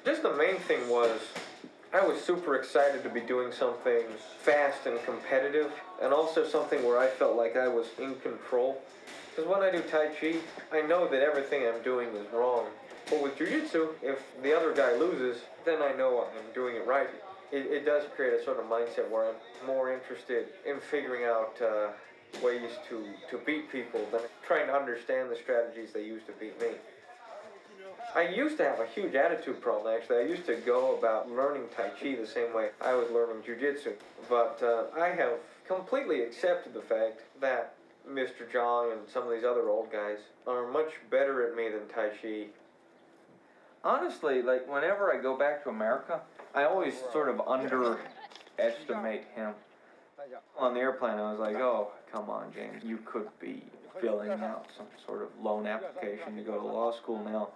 Just the main thing was I was super excited to be doing something fast and competitive, and also something where I felt like I was in control. Because when I do Tai Chi, I know that everything I'm doing is wrong. But with Jiu-Jitsu, if the other guy loses, then I know I'm doing it right. It does create a sort of mindset where I'm more interested in figuring out ways to beat people than trying to understand the strategies they use to beat me. I used to have a huge attitude problem, actually. I used to go about learning Tai Chi the same way I was learning Jiu-Jitsu. But I have completely accepted the fact that Mr. Zhang and some of these other old guys are much better at me than Tai Chi. Honestly, like, whenever I go back to America, I always sort of underestimate him. On the airplane, I was like, oh, come on, James, you could be filling out some sort of loan application to go to law school now.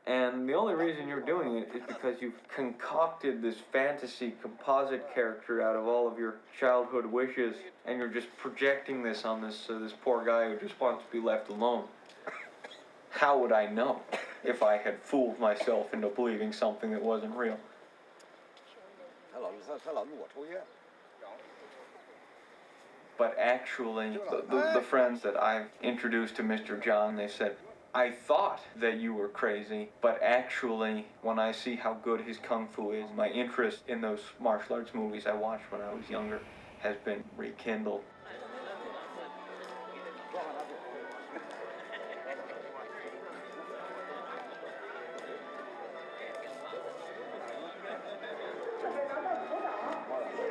And the only reason you're doing it is because you've concocted this fantasy composite character out of all of your childhood wishes, and you're just projecting this on this poor guy who just wants to be left alone. How would I know if I had fooled myself into believing something that wasn't real? But actually, the friends that I've introduced to Mr. John, they said, I thought that you were crazy, but actually, when I see how good his kung fu is, my interest in those martial arts movies I watched when I was younger has been rekindled.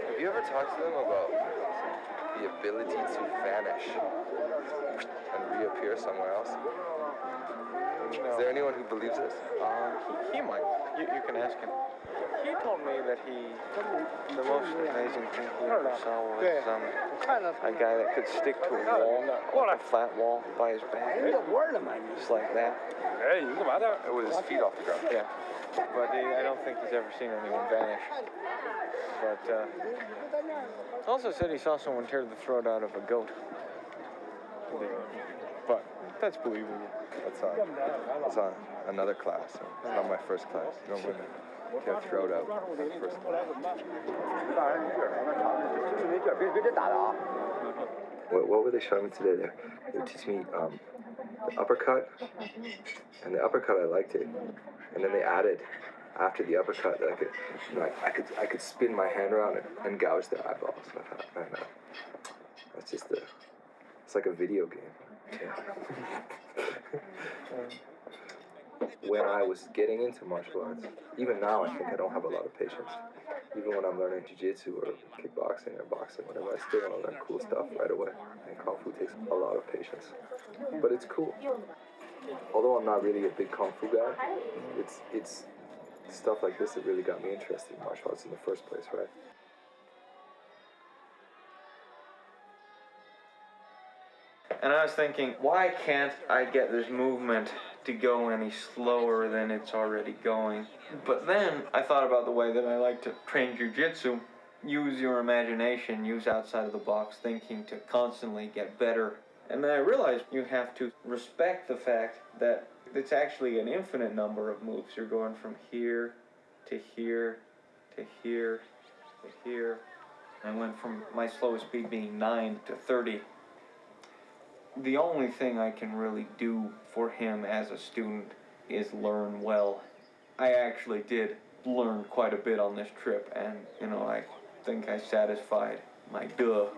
Have you ever talked to them about the ability to vanish and reappear somewhere else? No. Is there anyone who believes this? He might. You can ask him. He told me that the most amazing thing he ever saw was a guy that could stick to a wall, like a flat wall, by his back. Just like that. With his feet off the ground. Yeah. But I don't think he's ever seen anyone vanish. But also said he saw someone tear the throat out of a goat. But that's believable. That's on another class. It's not my first class. You don't want to tear throat out on the first class. What were they showing me today? They were teaching me the uppercut, and the uppercut I liked it, and then they added after the uppercut that I could spin my hand around and gouge their eyeballs. I thought, man, that's just it's like a video game. Yeah. When I was getting into martial arts, even now I think I don't have a lot of patience. Even when I'm learning jiu-jitsu or kickboxing or boxing, whatever, I still want to learn cool stuff right away. And kung fu takes a lot of patience. But it's cool. Although I'm not really a big kung fu guy, it's stuff like this that really got me interested in martial arts in the first place, right? And I was thinking, why can't I get this movement to go any slower than it's already going? But then I thought about the way that I like to train jiu-jitsu. Use your imagination, use outside of the box thinking to constantly get better. And then I realized you have to respect the fact that it's actually an infinite number of moves. You're going from here to here to here to here. I went from my slowest speed being 9 to 30. The only thing I can really do for him as a student is learn well. I actually did learn quite a bit on this trip, and, I think I satisfied my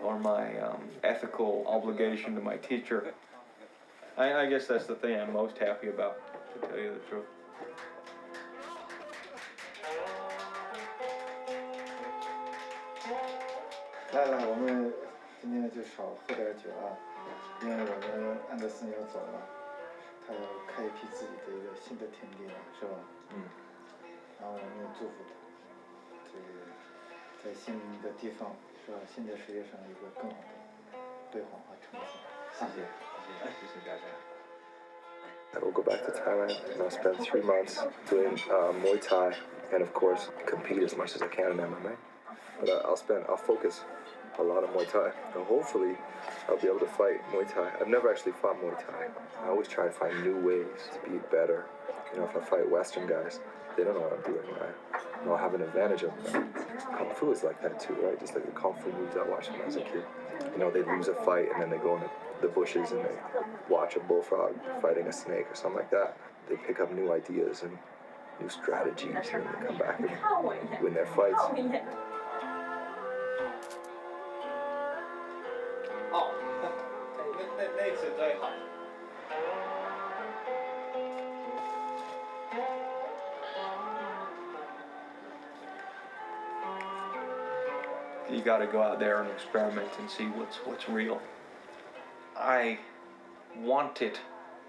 or my ethical obligation to my teacher. I guess that's the thing I'm most happy about, to tell you the truth. 来，我们今天就少喝点酒啊，因为我们安德森要走了，他要开一批自己的一个新的天地了，是吧？然后我们也祝福他，这个在新的地方，是吧？新的世界上有个更好的辉煌和成绩。谢谢大家。 I will go back to Thailand and I'll spend 3 months doing Muay Thai and of course compete as much as I can in MMA. But I'll focus a lot on Muay Thai and hopefully I'll be able to fight Muay Thai. I've never actually fought Muay Thai. I always try to find new ways to be better. If I fight Western guys, they don't know what I'm doing. I'll have an advantage of them. Kung Fu is like that too, right? Just like the Kung Fu movies I watched when I was a kid. You know, they lose a fight and then they go in the bushes and they watch a bullfrog fighting a snake or something like that. They pick up new ideas and new strategies and then they come back and win their fights. You got to go out there and experiment and see what's real. I want it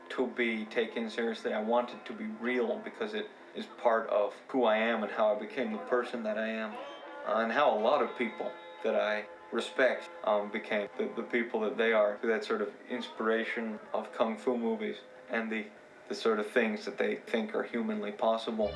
to be taken seriously. I want it to be real because it is part of who I am and how I became the person that I am, and how a lot of people that I respect became the people that they are, through that sort of inspiration of Kung Fu movies and the sort of things that they think are humanly possible.